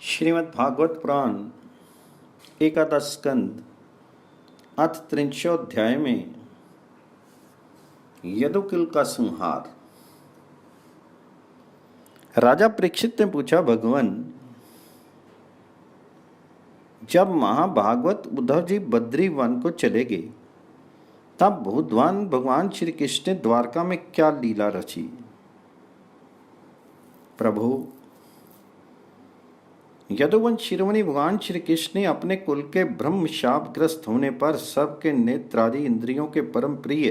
श्रीमद् भागवत पुराण एकादश स्कंद अथ त्रिंशोध्याय में यदुकुल का संहार। राजा परीक्षित ने पूछा, भगवान, जब महाभागवत उद्धव जी बद्री वन को चले गए तब भूतवान भगवान श्री कृष्ण ने द्वारका में क्या लीला रची? प्रभु, यदुवंश शिरोमणि भगवान श्री कृष्ण ने अपने कुल के ब्रह्म शापग्रस्त होने पर सबके नेत्र आदि इंद्रियों के परम प्रिय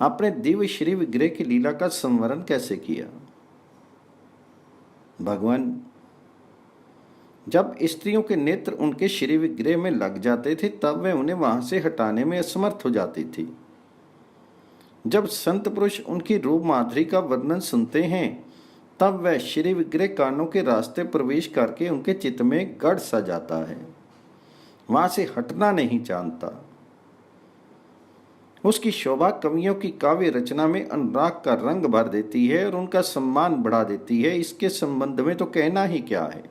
अपने दिव्य श्री विग्रह की लीला का संवरण कैसे किया? भगवान, जब स्त्रियों के नेत्र उनके श्री विग्रह में लग जाते थे तब वे उन्हें वहां से हटाने में असमर्थ हो जाती थी। जब संत पुरुष उनकी रूप माधुरी का वर्णन सुनते हैं तब वह श्री विग्रह कानों के रास्ते प्रवेश करके उनके चित्त में गढ़ सा जाता है, वहां से हटना नहीं जानता। उसकी शोभा कवियों की काव्य रचना में अनुराग का रंग भर देती है और उनका सम्मान बढ़ा देती है। इसके संबंध में तो कहना ही क्या है।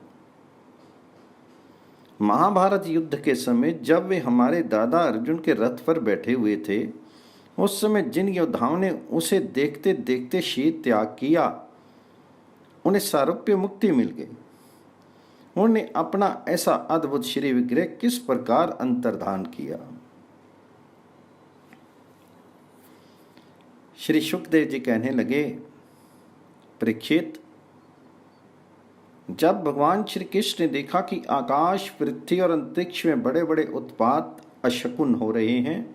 महाभारत युद्ध के समय जब वे हमारे दादा अर्जुन के रथ पर बैठे हुए थे, उस समय जिन योद्धाओं ने उसे देखते देखते शीत त्याग किया उन्हें सारूप्य मुक्ति मिल गई। उन्होंने अपना ऐसा अद्भुत श्री विग्रह किस प्रकार अंतर्धान किया? श्री सुखदेव जी कहने लगे, परीक्षित, जब भगवान श्री कृष्ण ने देखा कि आकाश, पृथ्वी और अंतरिक्ष में बड़े बड़े उत्पात अशकुन हो रहे हैं,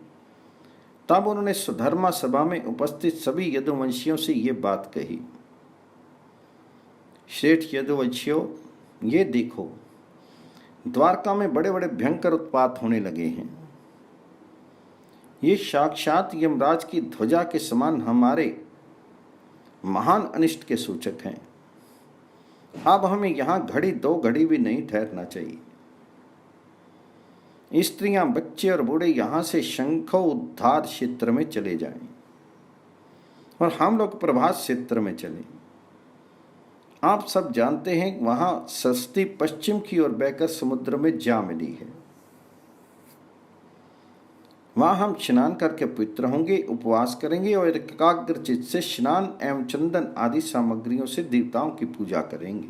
तब उन्होंने सुधर्मा सभा में उपस्थित सभी यदुवंशियों से ये बात कही। श्रेष्ठ यदुवंशियों, ये देखो, द्वारका में बड़े बड़े भयंकर उत्पात होने लगे हैं। ये साक्षात यमराज की ध्वजा के समान हमारे महान अनिष्ट के सूचक हैं। अब हमें यहां घड़ी दो घड़ी भी नहीं ठहरना चाहिए। स्त्रियां, बच्चे और बूढ़े यहां से शंखो उद्धार क्षेत्र में चले जाएं और हम लोग प्रभात क्षेत्र में चलें। आप सब जानते हैं वहां सरस्वती पश्चिम की ओर बहकर समुद्र में जा मिली है। वहां हम स्नान करके पवित्र होंगे, उपवास करेंगे और एकाग्र चित्त से स्नान एवं चंदन आदि सामग्रियों से देवताओं की पूजा करेंगे।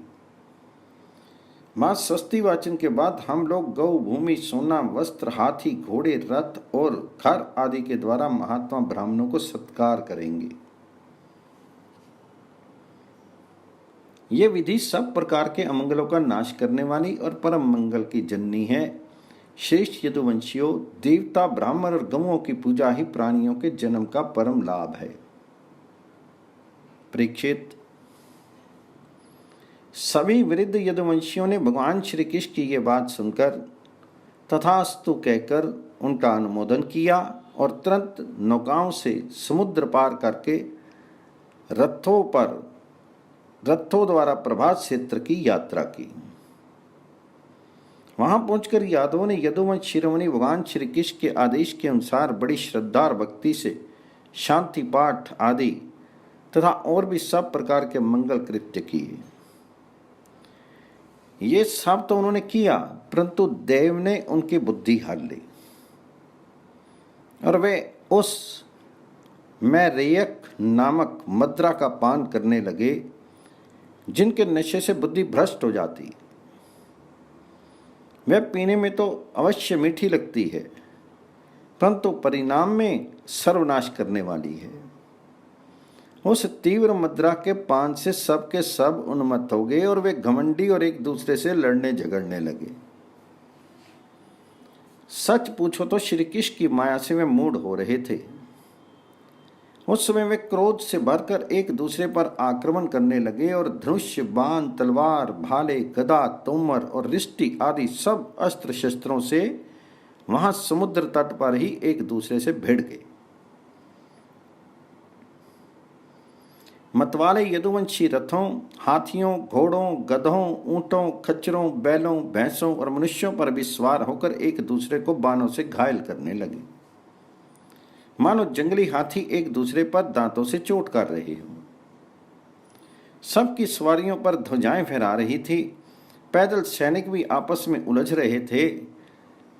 मां स्वस्ति वाचन के बाद हम लोग गौ, भूमि, सोना, वस्त्र, हाथी, घोड़े, रथ और घर आदि के द्वारा महात्मा ब्राह्मणों को सत्कार करेंगे। ये विधि सब प्रकार के अमंगलों का नाश करने वाली और परम मंगल की जननी है। श्रेष्ठ यदुवंशियों, देवता, ब्राह्मण और गौओं की पूजा ही प्राणियों के जन्म का परम लाभ है। परीक्षित, सभी वृद्ध यदुवंशियों ने भगवान श्री कृष्ण की ये बात सुनकर तथास्तु कहकर उनका अनुमोदन किया और तुरंत नौकाओं से समुद्र पार करके रथों द्वारा प्रभात क्षेत्र की यात्रा की। वहां पहुंचकर यादवों ने यदुवंश शिरोमणि भगवान श्री कृष्ण के आदेश के अनुसार बड़ी श्रद्धा और भक्ति से शांति पाठ आदि तथा और भी सब प्रकार के मंगल कृत्य किए। ये सब तो उन्होंने किया, परंतु देव ने उनकी बुद्धि हर ली और वे उस मैरेयक नामक मद्रा का पान करने लगे जिनके नशे से बुद्धि भ्रष्ट हो जाती। वह पीने में तो अवश्य मीठी लगती है, परंतु परिणाम में सर्वनाश करने वाली है। उस तीव्र मदिरा के पान से सब के सब उन्मत्त हो गए और वे घमंडी और एक दूसरे से लड़ने झगड़ने लगे। सच पूछो तो श्री कृष्ण की माया से वे मूढ़ हो रहे थे। उस समय वे क्रोध से भरकर एक दूसरे पर आक्रमण करने लगे और धनुष, बाण, तलवार, भाले, गदा, तोमर और रिष्टि आदि सब अस्त्र शस्त्रों से वहां समुद्र तट पर ही एक दूसरे से भिड़ गए। मतवाले यदुवंशी रथों, हाथियों, घोड़ों, गधों, ऊंटों, खच्चरों, बैलों, भैंसों और मनुष्यों पर भी सवार होकर एक दूसरे को बाणों से घायल करने लगे, मानो जंगली हाथी एक दूसरे पर दांतों से चोट कर रहे हों। सबकी सवारियों पर ध्वजाएं फहरा रही थी, पैदल सैनिक भी आपस में उलझ रहे थे।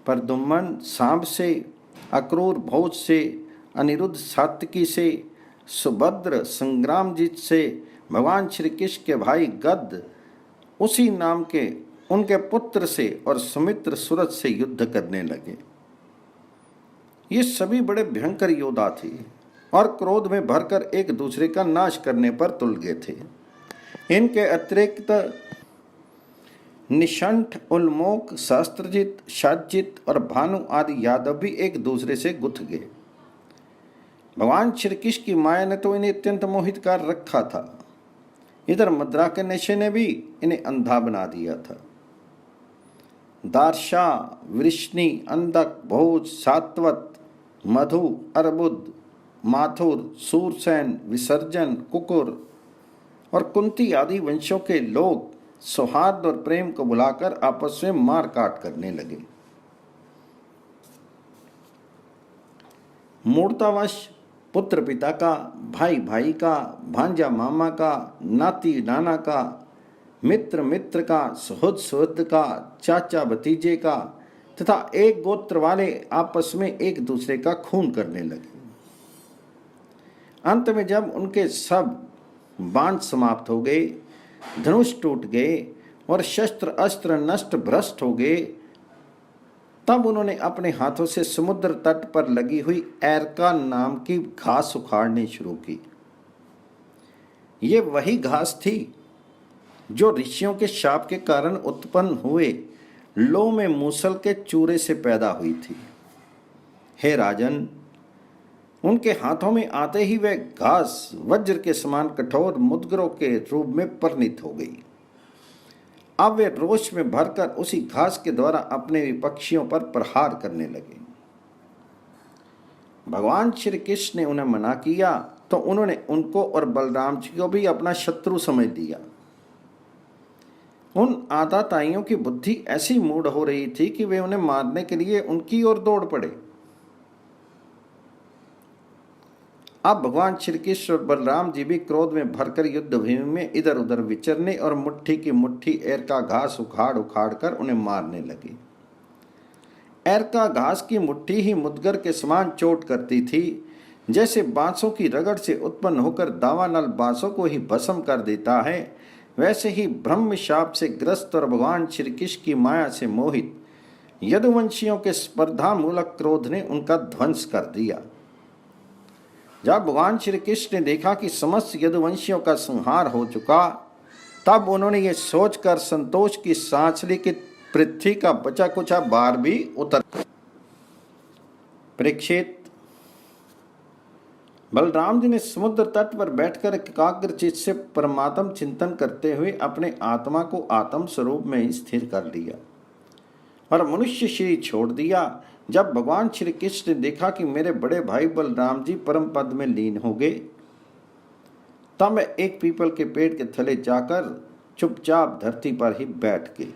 प्रद्युम्न सांब से, अक्रूर भोज से, अनिरुद्ध सात्विकी से, सुभद्र संग्रामजीत से, भगवान श्री कृष्ण के भाई गद उसी नाम के उनके पुत्र से और सुमित्र सूरज से युद्ध करने लगे। ये सभी बड़े भयंकर योद्धा थे और क्रोध में भरकर एक दूसरे का नाश करने पर तुल गए थे। इनके अतिरिक्त निशंठ, उल्मोक, शास्त्रजित, शाज्जित और भानु आदि यादव भी एक दूसरे से गुथ गए। भगवान श्री कृष्ण की माया ने तो इन्हें अत्यंत मोहित कर रखा था, इधर मद्रा के नशे ने भी इन्हें अंधा बना दिया था। दार्शा, वृष्णि, अंधक, भोज, सात्वत, मधु, अर्बुद, माथुर, सूरसेन, विसर्जन, कुकुर और कुंती आदि वंशों के लोग सौहार्द और प्रेम को बुलाकर आपस में मार काट करने लगे। मूर्तावश पुत्र पिता का, भाई भाई का, भांजा मामा का, नाती नाना का, मित्र मित्र का, सुहृद सुहृद का, चाचा भतीजे का तथा एक गोत्र वाले आपस में एक दूसरे का खून करने लगे। अंत में जब उनके सब बाण समाप्त हो गए, धनुष टूट गए और शस्त्र अस्त्र नष्ट भ्रष्ट हो गए, तब उन्होंने अपने हाथों से समुद्र तट पर लगी हुई एरका नाम की घास उखाड़नी शुरू की। ये वही घास थी जो ऋषियों के शाप के कारण उत्पन्न हुए लो में मूसल के चूरे से पैदा हुई थी। हे राजन, उनके हाथों में आते ही वह घास वज्र के समान कठोर मुद्गरों के रूप में परिणित हो गई। अब वे रोष में भरकर उसी घास के द्वारा अपने विपक्षियों पर प्रहार करने लगे। भगवान श्री कृष्ण ने उन्हें मना किया तो उन्होंने उनको और बलराम जी को भी अपना शत्रु समझ लिया। उन आताताइयों की बुद्धि ऐसी मूढ़ हो रही थी कि वे उन्हें मारने के लिए उनकी ओर दौड़ पड़े। अब भगवान श्री कृष्ण और बलराम जी भी क्रोध में भरकर युद्ध भूमि में इधर उधर विचरने और मुट्ठी की मुट्ठी एरका घास उखाड़ उखाड़ कर उन्हें मारने लगे। एरका घास की मुट्ठी ही मुद्गर के समान चोट करती थी। जैसे बांसों की रगड़ से उत्पन्न होकर दावानल बांसों को ही भस्म कर देता है, वैसे ही ब्रह्म शाप से ग्रस्त और भगवान श्री कृष्ण की माया से मोहित यदुवंशियों के स्पर्धा मूलक क्रोध ने उनका ध्वंस कर दिया। जब भगवान श्री कृष्ण ने देखा कि समस्त यदुवंशियों का संहार हो चुका, तब उन्होंने ये सोचकर संतोष की सांस ली कि पृथ्वी का बचा कुचा भार भी उतर। परीक्षित, बलराम जी ने समुद्र तट पर बैठकर एकाग्रचित्त से परमात्म चिंतन करते हुए अपने आत्मा को आत्म स्वरूप में स्थिर कर लिया और मनुष्य शरीर छोड़ दिया। जब भगवान श्री कृष्ण ने देखा कि मेरे बड़े भाई बलराम जी परम पद में लीन हो गए, तब मैं एक पीपल के पेड़ के थले जाकर चुपचाप धरती पर ही बैठ गए।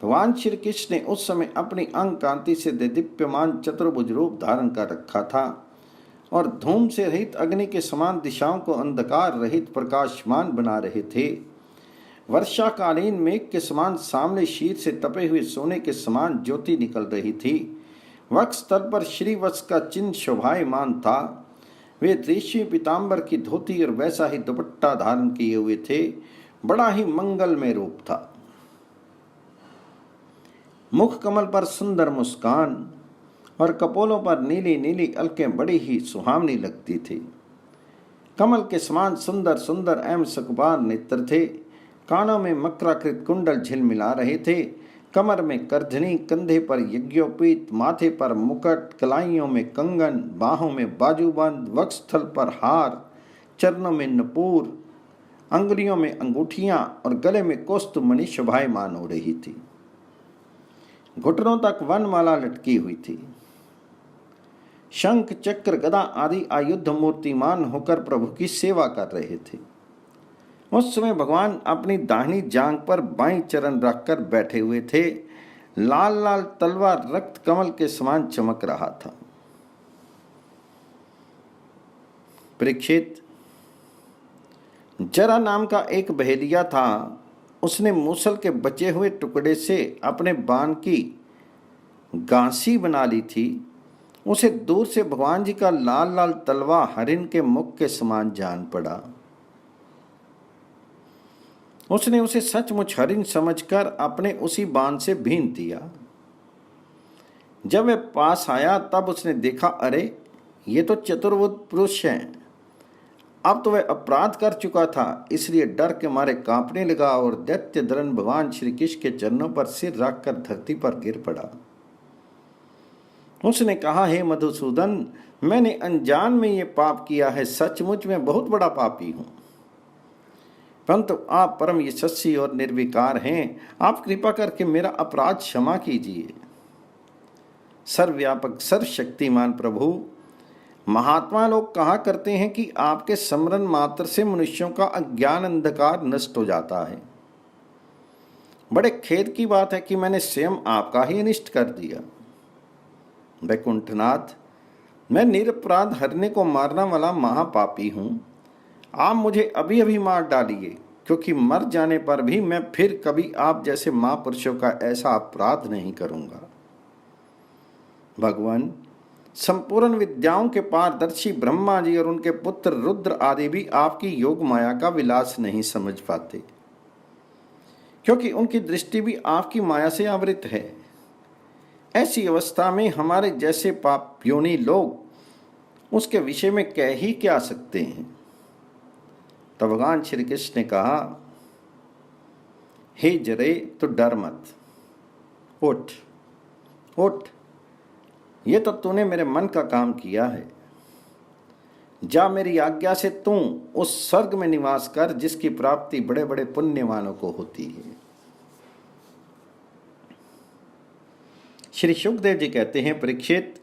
भगवान श्री कृष्ण ने उस समय अपनी अंग कांति से दीप्यमान चतुर्भुज रूप धारण कर रखा था और धूम से रहित अग्नि के समान दिशाओं को अंधकार रहित प्रकाशमान बना रहे थे। वर्षाकालीन मेघ के समान सामने शीत से तपे हुए सोने के समान ज्योति निकल रही थी। वक्ष तल पर श्रीवत्स का चिन्ह शोभायमान था। वे रेशमी पीताम्बर की धोती और वैसा ही दुपट्टा धारण किए हुए थे। बड़ा ही मंगलमय रूप था। मुख कमल पर सुंदर मुस्कान और कपोलों पर नीली नीली अलकें बड़ी ही सुहावनी लगती थी। कमल के समान सुंदर सुंदर एवं सकबार नेत्र थे। कानों में मकराकृत कुंडल झिलमिला रहे थे। कमर में करधनी, कंधे पर यज्ञोपीत, माथे पर मुकुट, कलाइयों में कंगन, बाहों में बाजूबंद, वक्षस्थल पर हार, चरणों में नूपुर, अंगुलियों में अंगूठियां और गले में कौस्तुभमणि शोभायमान हो रही थी। घुटनों तक वनमाला लटकी हुई थी। शंख, चक्र, गदा आदि आयुध मूर्तिमान होकर प्रभु की सेवा कर रहे थे। उस समय भगवान अपनी दाहिनी जांघ पर बाईं चरण रखकर बैठे हुए थे। लाल लाल तलवार रक्त कमल के समान चमक रहा था। परीक्षित, जरा नाम का एक बहेलिया था। उसने मूसल के बचे हुए टुकड़े से अपने बाण की गांसी बना ली थी, उसे दूर से भगवान जी का लाल लाल तलवा हरिण के मुख के समान जान पड़ा। उसने उसे सचमुच हरिण समझकर अपने उसी बाण से भीन दिया। जब वह पास आया तब उसने देखा, अरे ये तो चतुर्भुज पुरुष हैं। अब तो वह अपराध कर चुका था, इसलिए डर के मारे कांपने लगा और दैत्य धरण भगवान श्री कृष्ण के चरणों पर सिर रखकर धरती पर गिर पड़ा। उसने कहा, हे मधुसूदन, मैंने अनजान में ये पाप किया है, सचमुच मैं बहुत बड़ा पापी हूं, परंतु आप परम यशस्वी और निर्विकार हैं, आप कृपा करके मेरा अपराध क्षमा कीजिए। सर्वव्यापक सर्वशक्तिमान प्रभु, महात्मा लोग कहा करते हैं कि आपके स्मरण मात्र से मनुष्यों का अज्ञान अंधकार नष्ट हो जाता है। बड़े खेद की बात है कि मैंने स्वयं आपका ही अनिष्ट कर दिया। वैकुंठनाथ, मैं निरपराध हरने को मारने वाला महापापी हूं। आप मुझे अभी अभी मार डालिए, क्योंकि मर जाने पर भी मैं फिर कभी आप जैसे महापुरुषों का ऐसा अपराध नहीं करूंगा। भगवान, संपूर्ण विद्याओं के पारदर्शी ब्रह्मा जी और उनके पुत्र रुद्र आदि भी आपकी योग माया का विलास नहीं समझ पाते, क्योंकि उनकी दृष्टि भी आपकी माया से आवृत है। ऐसी अवस्था में हमारे जैसे पापयोनी लोग उसके विषय में कह ही क्या सकते हैं। तब भगवान श्री कृष्ण ने कहा, हे जरे, तो डर मत, उठ उठ, ये तो तूने मेरे मन का काम किया है। जा, मेरी आज्ञा से तू उस स्वर्ग में निवास कर जिसकी प्राप्ति बड़े बड़े पुण्यवानों को होती है। श्री सुखदेव जी कहते हैं, परीक्षित,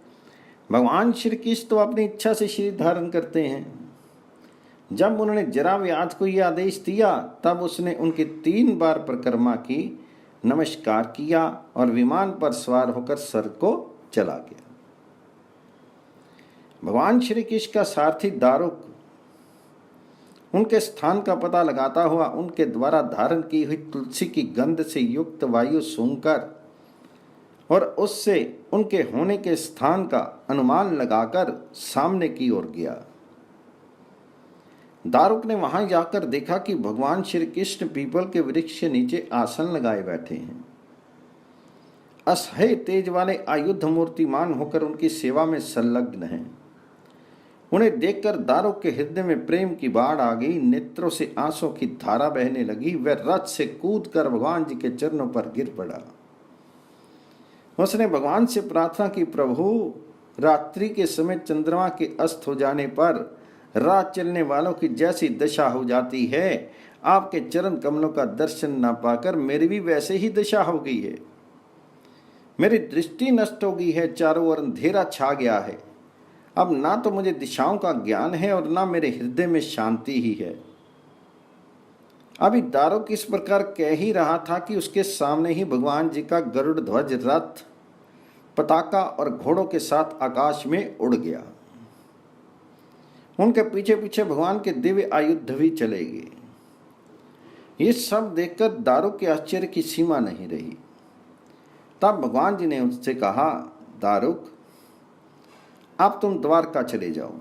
भगवान श्री कृष्ण तो अपनी इच्छा से शरीर धारण करते हैं। जब उन्होंने जराव्याध को यह आदेश दिया तब उसने उनकी 3 बार परिक्रमा की, नमस्कार किया और विमान पर सवार होकर स्वर्ग को चला गया। भगवान श्री कृष्ण का सारथी दारुक उनके स्थान का पता लगाता हुआ उनके द्वारा धारण की हुई तुलसी की गंध से युक्त वायु सूंघकर और उससे उनके होने के स्थान का अनुमान लगाकर सामने की ओर गया। दारुक ने वहां जाकर देखा कि भगवान श्री कृष्ण पीपल के वृक्ष के नीचे आसन लगाए बैठे हैं। असह्य तेज वाले आयुध मूर्तिमान होकर उनकी सेवा में संलग्न हैं। उन्हें देखकर दारुक के हृदय में प्रेम की बाढ़ आ गई, नेत्रों से आंसू की धारा बहने लगी। वह रथ से कूदकर भगवान जी के चरणों पर गिर पड़ा। उसने भगवान से प्रार्थना की, प्रभु, रात्रि के समय चंद्रमा के अस्त हो जाने पर राह चलने वालों की जैसी दशा हो जाती है, आपके चरण कमलों का दर्शन न पाकर मेरी भी वैसे ही दशा हो गई है। मेरी दृष्टि नष्ट हो गई है, चारों ओर अंधेरा छा गया है। अब ना तो मुझे दिशाओं का ज्ञान है और ना मेरे हृदय में शांति ही है। अभी दारुक इस प्रकार कह ही रहा था कि उसके सामने ही भगवान जी का गरुड़ ध्वज रथ पताका और घोड़ों के साथ आकाश में उड़ गया। उनके पीछे पीछे भगवान के दिव्य आयुध भी चले गए। ये सब देखकर दारुक के आश्चर्य की सीमा नहीं रही। तब भगवान जी ने उससे कहा, दारुक, अब तुम द्वारका चले जाओ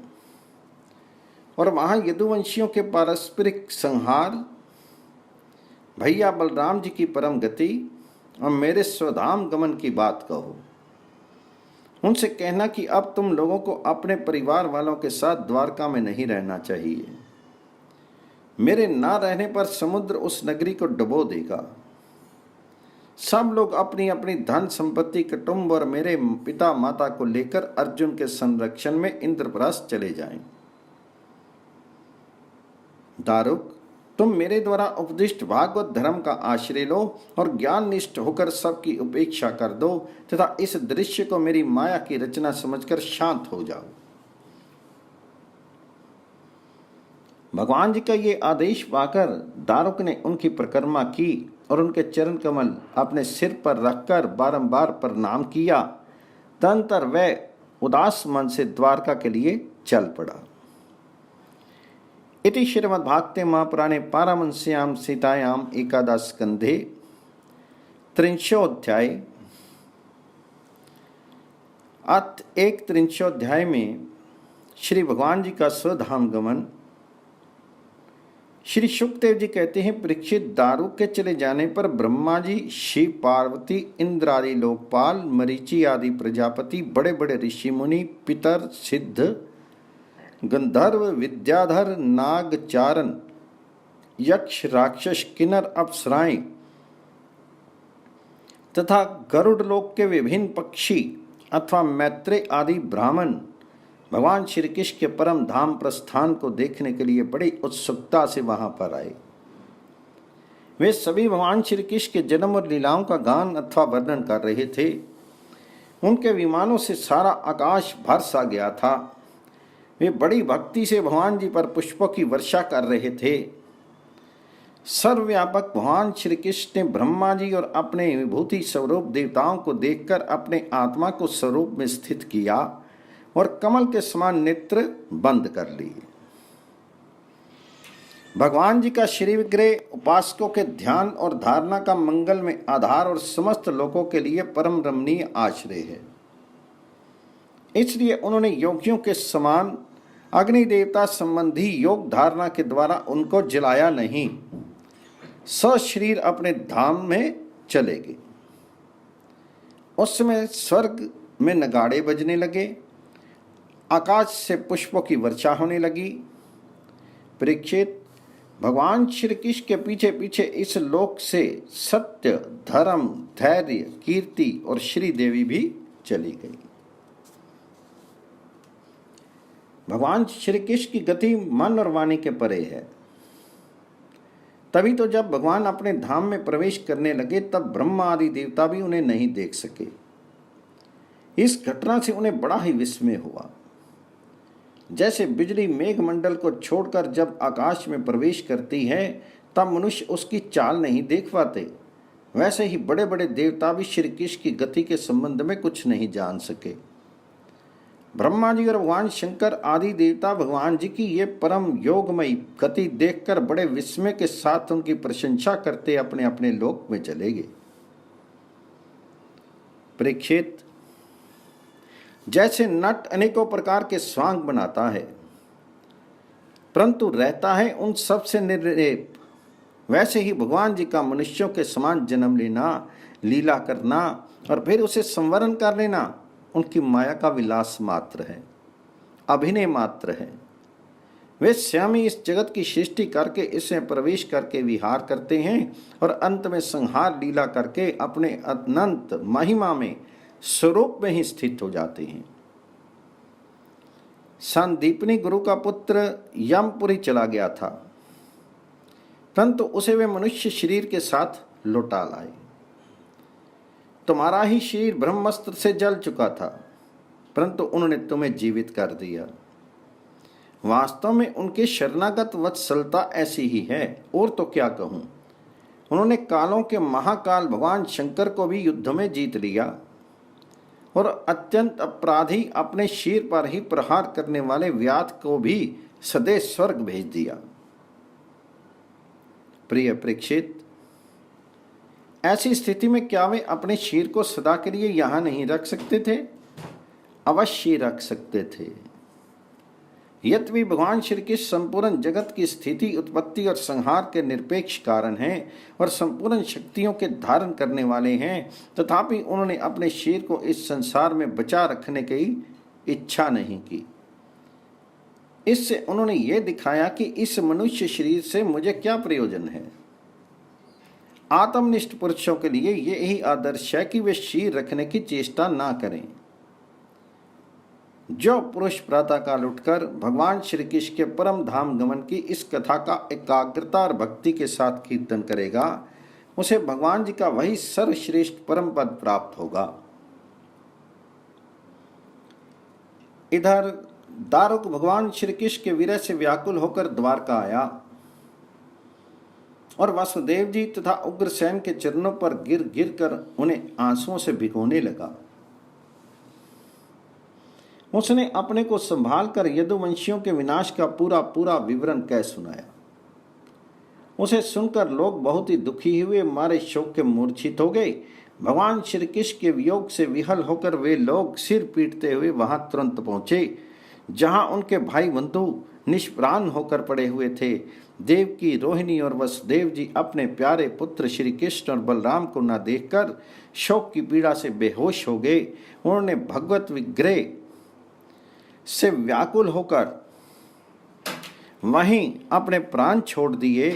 और वहां यदुवंशियों के पारस्परिक संहार, भैया बलराम जी की परम गति और मेरे स्वधाम गमन की बात कहो। उनसे कहना कि अब तुम लोगों को अपने परिवार वालों के साथ द्वारका में नहीं रहना चाहिए। मेरे ना रहने पर समुद्र उस नगरी को डुबो देगा। सब लोग अपनी अपनी धन संपत्ति, कुटुंब और मेरे पिता माता को लेकर अर्जुन के संरक्षण में इंद्रप्रस्थ चले जाएं। दारुक, तुम मेरे द्वारा उपदिष्ट भागवत धर्म का आश्रय लो और ज्ञान निष्ठ होकर सबकी उपेक्षा कर दो तथा इस दृश्य को मेरी माया की रचना समझकर शांत हो जाओ। भगवान जी का ये आदेश पाकर दारुक ने उनकी परिक्रमा की और उनके चरण कमल अपने सिर पर रखकर बारंबार प्रणाम किया। तदनंतर वह उदास मन से द्वारका के लिए चल पड़ा। इति श्रीमद्भागवते महापुराणे पारमहंस्यां सीतायाम् एकादश स्कंधे 30 अथ 31 में श्री भगवान जी का स्वधाम गमन। श्री शुकदेव जी कहते हैं, परीक्षित, दारू के चले जाने पर ब्रह्मा जी, शिव, पार्वती, इंद्र आदि लोकपाल, मरीचि आदि प्रजापति, बड़े बड़े ऋषि मुनि, पितर, सिद्ध, गंधर्व, विद्याधर, नाग, चारण, यक्ष, राक्षस, किन्नर, अप्सराएं तथा गरुड़ लोक के विभिन्न पक्षी अथवा मैत्रेय आदि ब्राह्मण भगवान श्री कृष्ण के परम धाम प्रस्थान को देखने के लिए बड़ी उत्सुकता से वहां पर आए। वे सभी भगवान श्री कृष्ण के जन्म और लीलाओं का गान अथवा वर्णन कर रहे थे। उनके विमानों से सारा आकाश भर सा गया था। वे बड़ी भक्ति से भगवान जी पर पुष्पों की वर्षा कर रहे थे। सर्वव्यापक भगवान श्री कृष्ण ने ब्रह्मा जी और अपने विभूति स्वरूप देवताओं को देखकर अपने आत्मा को स्वरूप में स्थित किया और कमल के समान नेत्र बंद कर लिए। भगवान जी का श्री विग्रह उपासकों के ध्यान और धारणा का मंगल में आधार और समस्त लोगों के लिए परम रमणीय आश्रय है। इसलिए उन्होंने योगियों के समान अग्नि देवता संबंधी योग धारणा के द्वारा उनको जलाया नहीं, सशरीर अपने धाम में चले गए। उस समय स्वर्ग में नगाड़े बजने लगे, आकाश से पुष्पों की वर्षा होने लगी। परीक्षित, भगवान श्री कृष्ण के पीछे पीछे इस लोक से सत्य, धर्म, धैर्य, कीर्ति और श्री देवी भी चली गई। भगवान श्री कृष्ण की गति मन और वाणी के परे है। तभी तो जब भगवान अपने धाम में प्रवेश करने लगे तब ब्रह्मा आदि देवता भी उन्हें नहीं देख सके। इस घटना से उन्हें बड़ा ही विस्मय हुआ। जैसे बिजली मेघमंडल को छोड़कर जब आकाश में प्रवेश करती है तब मनुष्य उसकी चाल नहीं देख पाते, वैसे ही बड़े बड़े देवता भी श्री कृष्ण की गति के संबंध में कुछ नहीं जान सके। ब्रह्मा जी और भगवान शंकर आदि देवता भगवान जी की ये परम योगमयी गति देखकर बड़े विस्मय के साथ उनकी प्रशंसा करते अपने अपने लोक में चले गए। परीक्षित, जैसे नट अनेकों प्रकार के स्वांग बनाता है परंतु रहता है उन सब से निर्लेप, वैसे ही भगवान जी का मनुष्यों के समान जन्म लेना, लीला करना और फिर उसे संवरण कर लेना उनकी माया का विलास मात्र है, अभिनय मात्र है। वे स्वयं ही इस जगत की सृष्टि करके इसमें प्रवेश करके विहार करते हैं और अंत में संहार लीला करके अपने अनंत महिमा में स्वरूप में ही स्थित हो जाते हैं। संदीपनी गुरु का पुत्र यमपुरी चला गया था, परंतु उसे वे मनुष्य शरीर के साथ लौटा लाए। तुम्हारा ही शरीर ब्रह्मास्त्र से जल चुका था, परंतु उन्होंने तुम्हें जीवित कर दिया। वास्तव में उनके शरणागत वत्सलता ऐसी ही है, और तो क्या कहूं। उन्होंने कालों के महाकाल भगवान शंकर को भी युद्ध में जीत लिया और अत्यंत अपराधी अपने शीर पर ही प्रहार करने वाले व्याध को भी सदैव स्वर्ग भेज दिया। प्रिय परीक्षित, ऐसी स्थिति में क्या वे अपने शीर को सदा के लिए यहां नहीं रख सकते थे? अवश्य रख सकते थे। यद्यपि भगवान श्री कृष्ण संपूर्ण जगत की स्थिति, उत्पत्ति और संहार के निरपेक्ष कारण हैं और संपूर्ण शक्तियों के धारण करने वाले हैं, तथापि उन्होंने अपने शरीर को इस संसार में बचा रखने की इच्छा नहीं की। इससे उन्होंने ये दिखाया कि इस मनुष्य शरीर से मुझे क्या प्रयोजन है। आत्मनिष्ठ पुरुषों के लिए यही आदर्श है कि वे शरीर रखने की चेष्टा ना करें। जो पुरुष प्रातःकाल उठकर भगवान श्री कृष्ण के परम धाम गमन की इस कथा का एकाग्रता और भक्ति के साथ कीर्तन करेगा, उसे भगवान जी का वही सर्वश्रेष्ठ परम पद प्राप्त होगा। इधर दारुक भगवान श्री कृष्ण के विरह से व्याकुल होकर द्वारका आया और वासुदेव जी तथा उग्रसेन के चरणों पर गिर गिर कर उन्हें आंसुओं से भिगोने लगा। उसने अपने को संभाल कर यदुवंशियों के विनाश का पूरा पूरा विवरण कह सुनाया। उसे सुनकर लोग बहुत ही दुखी हुए, मारे शोक के मूर्छित हो गए। भगवान श्री कृष्ण के वियोग से विहल होकर वे लोग सिर पीटते हुए वहां तुरंत पहुंचे जहां उनके भाई बंधु निष्प्राण होकर पड़े हुए थे। देवकी, रोहिणी और वसुदेव जी अपने प्यारे पुत्र श्री कृष्ण और बलराम को न देखकर शोक की पीड़ा से बेहोश हो गए। उन्होंने भगवत विग्रह से व्याकुल होकर वहीं अपने प्राण छोड़ दिए।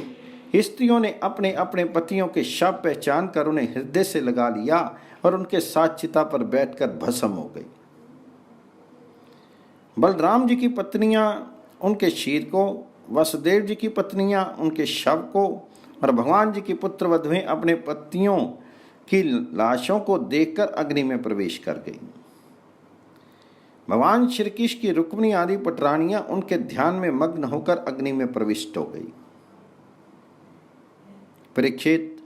स्त्रियों ने अपने अपने पतियों के शव पहचान कर उन्हें हृदय से लगा लिया और उनके साथ चिता पर बैठकर भस्म हो गई। बलराम जी की पत्नियां उनके शीर को, वसुदेव जी की पत्नियां उनके शव को और भगवान जी की पुत्र वधुएं अपने पतियों की लाशों को देखकर अग्नि में प्रवेश कर गई। भगवान श्री कृष्ण की रुक्मिणी आदि पटरानियां उनके ध्यान में मग्न होकर अग्नि में प्रविष्ट हो गई। परीक्षित,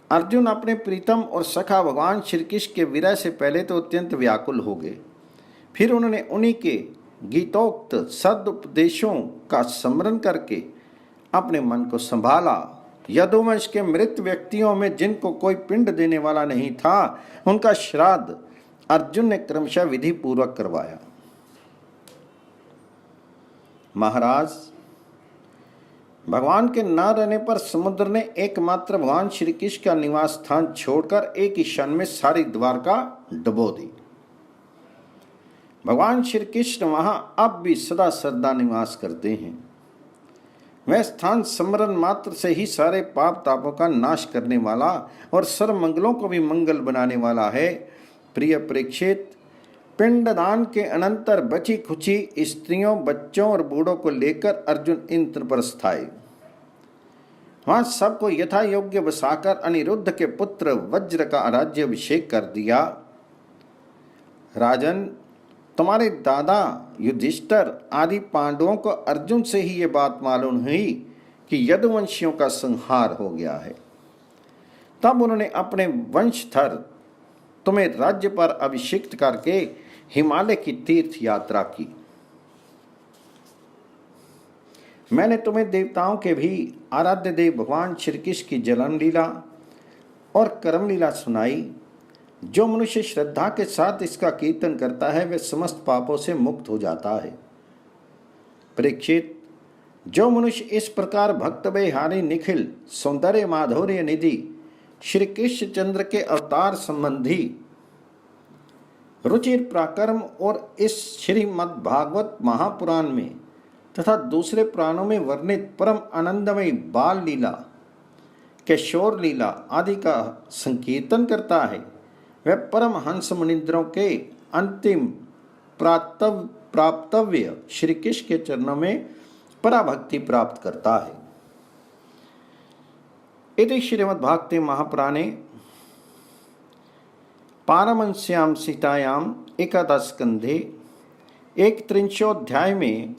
अर्जुन अपने प्रीतम और सखा भगवान श्री कृष्ण के विरह से पहले तो अत्यंत व्याकुल हो गए। फिर उन्होंने उन्हीं के गीतोक्त सदुपदेशों का स्मरण करके अपने मन को संभाला। यदुवंश के मृत व्यक्तियों में जिनको कोई पिंड देने वाला नहीं था, उनका श्राद्ध अर्जुन ने क्रमशः विधि पूर्वक करवाया। महाराज, भगवान के न रहने पर समुद्र ने एकमात्र भगवान श्री कृष्ण का निवास स्थान छोड़कर एक ही क्षण में सारी द्वारका डुबो दी। भगवान श्री कृष्ण वहां अब भी सदा सर्वदा निवास करते हैं। वह स्थान स्मरण मात्र से ही सारे पाप तापों का नाश करने वाला और सर्व मंगलों को भी मंगल बनाने वाला है। प्रिय परीक्षित, पिंडदान के अनंतर बची खुची स्त्रियों, बच्चों और बूढ़ों को लेकर अर्जुन इंद्रप्रस्थ आए। वहां सबको यथा योग्य बसाकर अनिरुद्ध के पुत्र वज्र का राज्याभिषेक कर दिया। राजन, तुम्हारे दादा युधिष्ठिर आदि पांडवों को अर्जुन से ही ये बात मालूम हुई कि यदुवंशियों का संहार हो गया है। तब उन्होंने अपने वंशधर तुम्हें राज्य पर अभिषिक्त करके हिमालय की तीर्थ यात्रा की। मैंने तुम्हें देवताओं के भी आराध्य देव भगवान श्री कृष्ण की जलन लीला और कर्म लीला सुनाई। जो मनुष्य श्रद्धा के साथ इसका कीर्तन करता है वह समस्त पापों से मुक्त हो जाता है। परीक्षित, जो मनुष्य इस प्रकार भक्त बेहारी निखिल सौंदर्य माधुर्य निधि श्री कृष्ण चंद्र के अवतार संबंधी रुचिर पराक्रम और इस श्रीमद् भागवत महापुराण में तथा दूसरे पुराणों में वर्णित परम आनंदमय बाल लीला, किशोर लीला आदि का संकीर्तन करता है, वह परम हंस मुनिंद्रों के अंतिम प्राप्तव्य श्री कृष्ण के चरणों में पराभक्ति प्राप्त करता है। इति श्रीमद्भागवते महापुराणे पारमहंस्यां सीतायाम एकादश स्कंधे 31 में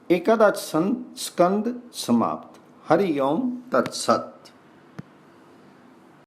एकादश स्कंद समाप्त। हरि ओम तत्सत।